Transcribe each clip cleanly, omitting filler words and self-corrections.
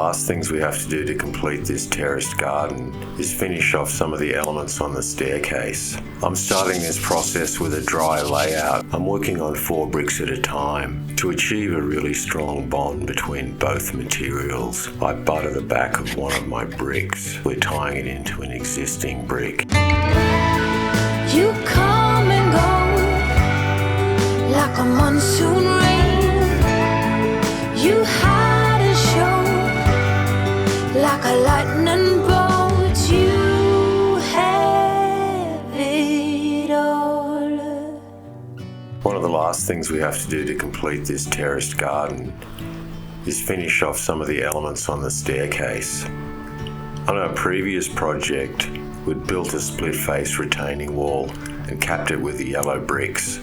last things we have to do to complete this terraced garden is finish off some of the elements on the staircase. I'm starting this process with a dry layout. I'm working on 4 bricks at a time. To achieve a really strong bond between both materials, I butter the back of one of my bricks. We're tying it into an existing brick. You come and go like a monsoon rain. You hide and show like a lightning bolt. You have it all. One of the last things we have to do to complete this terraced garden is finish off some of the elements on the staircase. On our previous project, we'd built a split-face retaining wall and capped it with yellow bricks.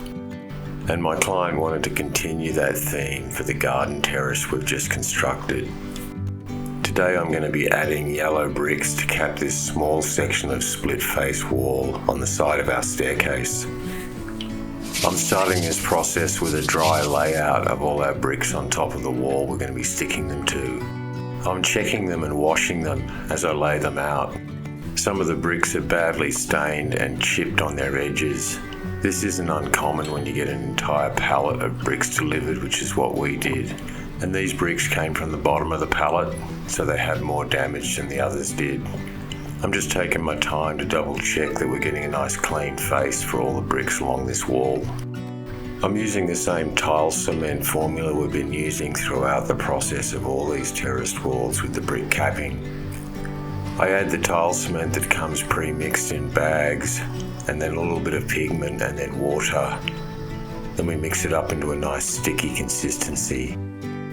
And my client wanted to continue that theme for the garden terrace we've just constructed. Today I'm going to be adding yellow bricks to cap this small section of split-face wall on the side of our staircase. I'm starting this process with a dry layout of all our bricks on top of the wall we're going to be sticking them to. I'm checking them and washing them as I lay them out. Some of the bricks are badly stained and chipped on their edges. This isn't uncommon when you get an entire pallet of bricks delivered, which is what we did. And these bricks came from the bottom of the pallet, so they had more damage than the others did. I'm just taking my time to double check that we're getting a nice clean face for all the bricks along this wall. I'm using the same tile cement formula we've been using throughout the process of all these terraced walls with the brick capping. I add the tile cement that comes pre-mixed in bags, and then a little bit of pigment and then water. Then we mix it up into a nice sticky consistency.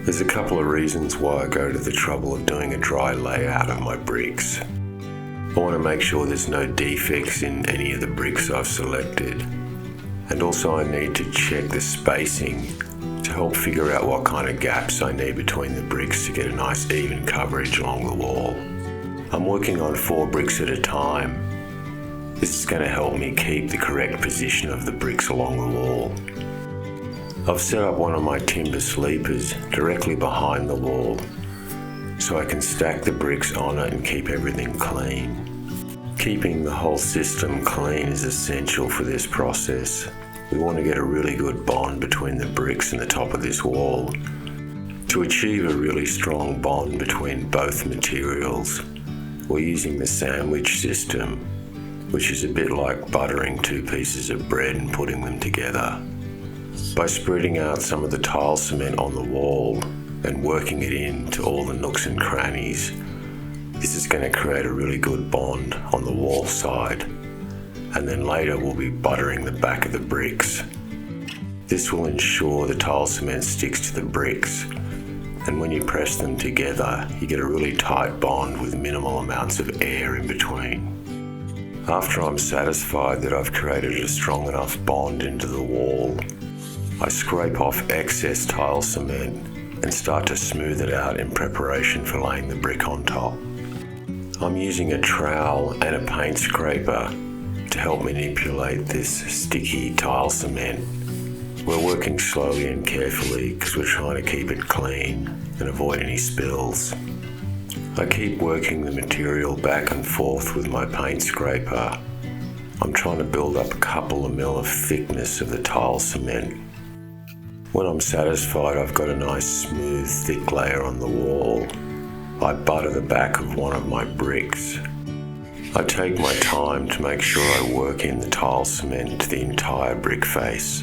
There's a couple of reasons why I go to the trouble of doing a dry layout of my bricks. I want to make sure there's no defects in any of the bricks I've selected. And also I need to check the spacing to help figure out what kind of gaps I need between the bricks to get a nice even coverage along the wall. I'm working on 4 bricks at a time. This is going to help me keep the correct position of the bricks along the wall. I've set up one of my timber sleepers directly behind the wall so I can stack the bricks on it and keep everything clean. Keeping the whole system clean is essential for this process. We want to get a really good bond between the bricks and the top of this wall. To achieve a really strong bond between both materials, we're using the sandwich system, which is a bit like buttering 2 pieces of bread and putting them together. By spreading out some of the tile cement on the wall and working it into all the nooks and crannies, this is going to create a really good bond on the wall side. And then later we'll be buttering the back of the bricks. This will ensure the tile cement sticks to the bricks, and when you press them together, you get a really tight bond with minimal amounts of air in between. After I'm satisfied that I've created a strong enough bond into the wall, I scrape off excess tile cement and start to smooth it out in preparation for laying the brick on top. I'm using a trowel and a paint scraper to help manipulate this sticky tile cement. We're working slowly and carefully because we're trying to keep it clean and avoid any spills. I keep working the material back and forth with my paint scraper. I'm trying to build up a couple of mil of thickness of the tile cement. When I'm satisfied I've got a nice smooth thick layer on the wall, I butter the back of one of my bricks. I take my time to make sure I work in the tile cement to the entire brick face.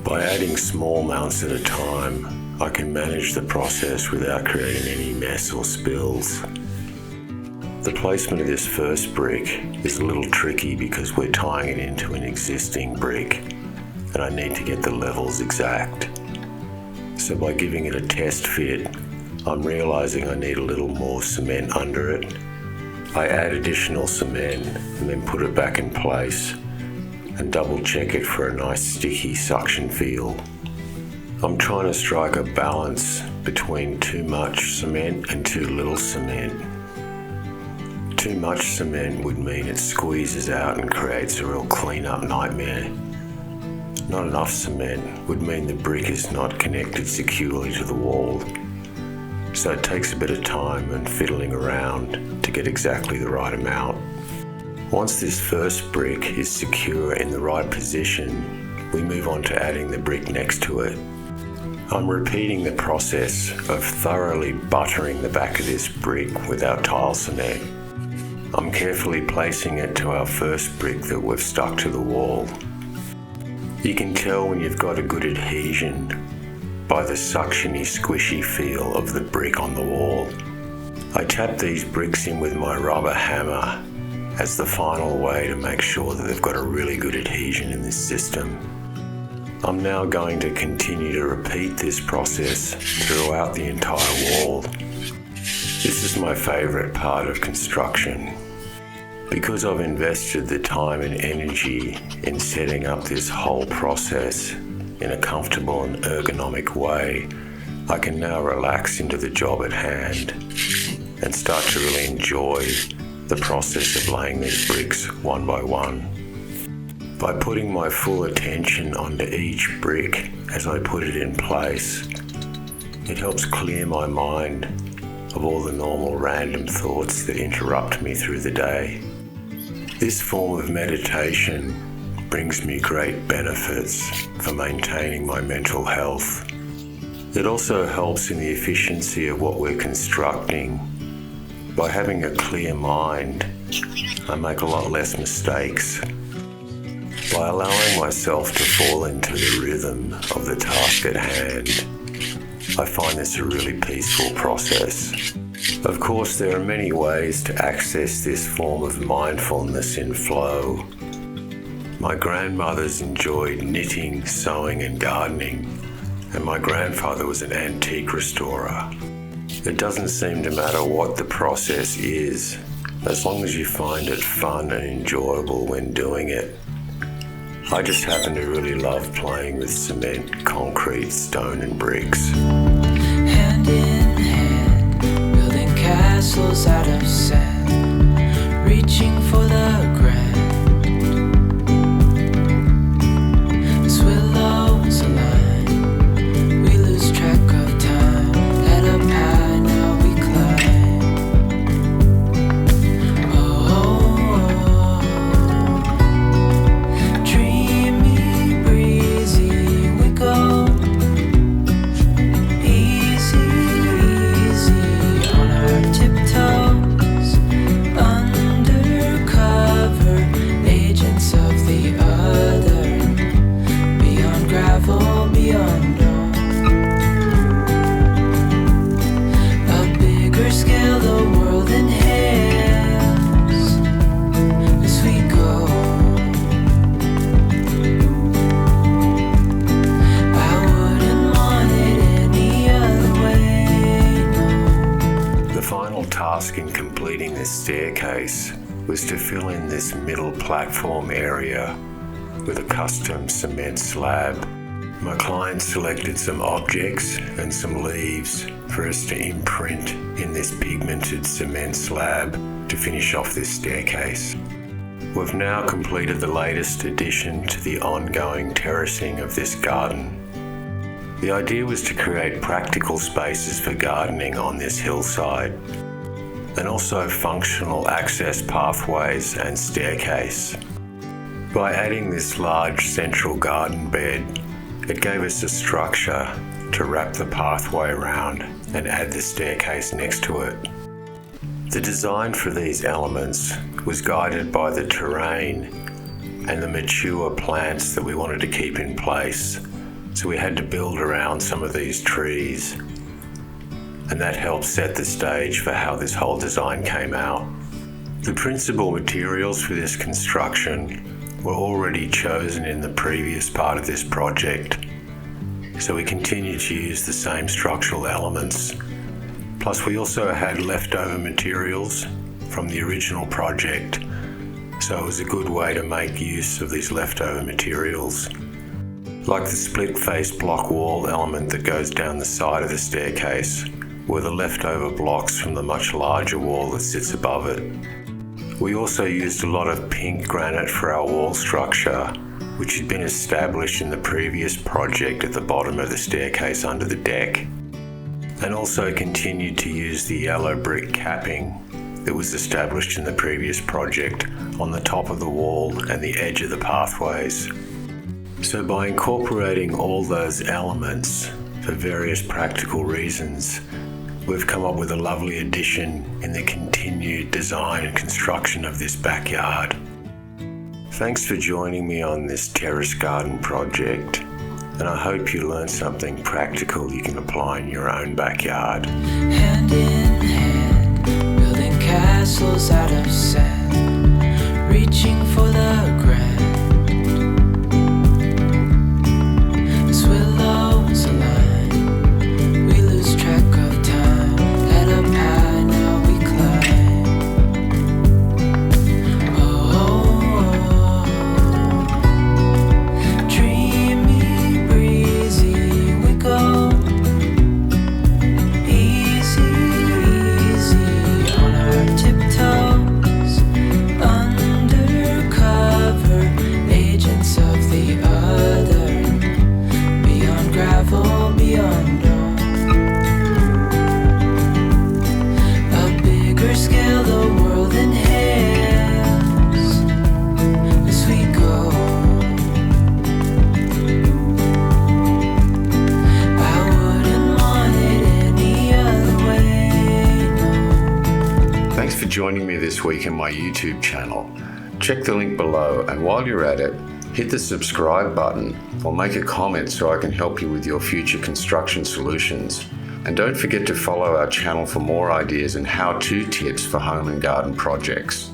By adding small amounts at a time, I can manage the process without creating any mess or spills. The placement of this first brick is a little tricky because we're tying it into an existing brick and I need to get the levels exact. So by giving it a test fit, I'm realizing I need a little more cement under it. I add additional cement and then put it back in place and double check it for a nice sticky suction feel. I'm trying to strike a balance between too much cement and too little cement. Too much cement would mean it squeezes out and creates a real clean-up nightmare. Not enough cement would mean the brick is not connected securely to the wall. so it takes a bit of time and fiddling around to get exactly the right amount. Once this first brick is secure in the right position, we move on to adding the brick next to it. I'm repeating the process of thoroughly buttering the back of this brick with our tile cement. I'm carefully placing it to our first brick that we've stuck to the wall. You can tell when you've got a good adhesion by the suctiony, squishy feel of the brick on the wall. I tap these bricks in with my rubber hammer as the final way to make sure that they've got a really good adhesion in this system. I'm now going to continue to repeat this process throughout the entire wall. This is my favourite part of construction. Because I've invested the time and energy in setting up this whole process in a comfortable and ergonomic way, I can now relax into the job at hand and start to really enjoy the process of laying these bricks one by one. By putting my full attention onto each brick as I put it in place, it helps clear my mind of all the normal random thoughts that interrupt me through the day. This form of meditation brings me great benefits for maintaining my mental health. It also helps in the efficiency of what we're constructing. By having a clear mind, I make a lot less mistakes. By allowing myself to fall into the rhythm of the task at hand, I find this a really peaceful process. Of course, there are many ways to access this form of mindfulness in flow. My grandmothers enjoyed knitting, sewing and gardening, and my grandfather was an antique restorer. It doesn't seem to matter what the process is, as long as you find it fun and enjoyable when doing it. I just happen to really love playing with cement, concrete, stone and bricks. Hand in hand, building castles out of sand, reaching for the grand. As willows align, we lose track of time. Head up high, now we climb. Oh, dreamy, breezy, we go. Easy, easy on our tiptoes. Undercover agents of the other. Beyond gravel, beyond dawn. A bigger scale, the world inhales as we go. I wouldn't want it any other way, no. The final task in completing this staircase was to fill in this middle platform area with a custom cement slab. My client selected some objects and some leaves for us to imprint in this pigmented cement slab to finish off this staircase. We've now completed the latest addition to the ongoing terracing of this garden. The idea was to create practical spaces for gardening on this hillside, and also functional access pathways and staircase. By adding this large central garden bed, it gave us a structure to wrap the pathway around and add the staircase next to it. The design for these elements was guided by the terrain and the mature plants that we wanted to keep in place, so we had to build around some of these trees, and that helped set the stage for how this whole design came out. The principal materials for this construction were already chosen in the previous part of this project, so we continued to use the same structural elements. Plus we also had leftover materials from the original project, so it was a good way to make use of these leftover materials. Like the split face block wall element that goes down the side of the staircase were the leftover blocks from the much larger wall that sits above it. We also used a lot of pink granite for our wall structure, which had been established in the previous project at the bottom of the staircase under the deck. and also continued to use the yellow brick capping that was established in the previous project on the top of the wall and the edge of the pathways. So by incorporating all those elements for various practical reasons, we've come up with a lovely addition in the continued design and construction of this backyard. Thanks for joining me on this terrace garden project, and I hope you learned something practical you can apply in your own backyard. Hand in hand, building castles out of sand, reaching for the grand. As willows align, we lose track of time. Head up high, now we climb. Oh, dreamy, breezy, we go. Easy, easy on our tiptoes, undercover agents of the other, beyond gravel, beyond dawn. A bigger scale the world inhales as we go. I wouldn't want it any other way, no. Thanks for joining me this week in my YouTube channel. Check the link below, and while you're at it, hit the subscribe button or make a comment so I can help you with your future construction solutions. And don't forget to follow our channel for more ideas and how-to tips for home and garden projects.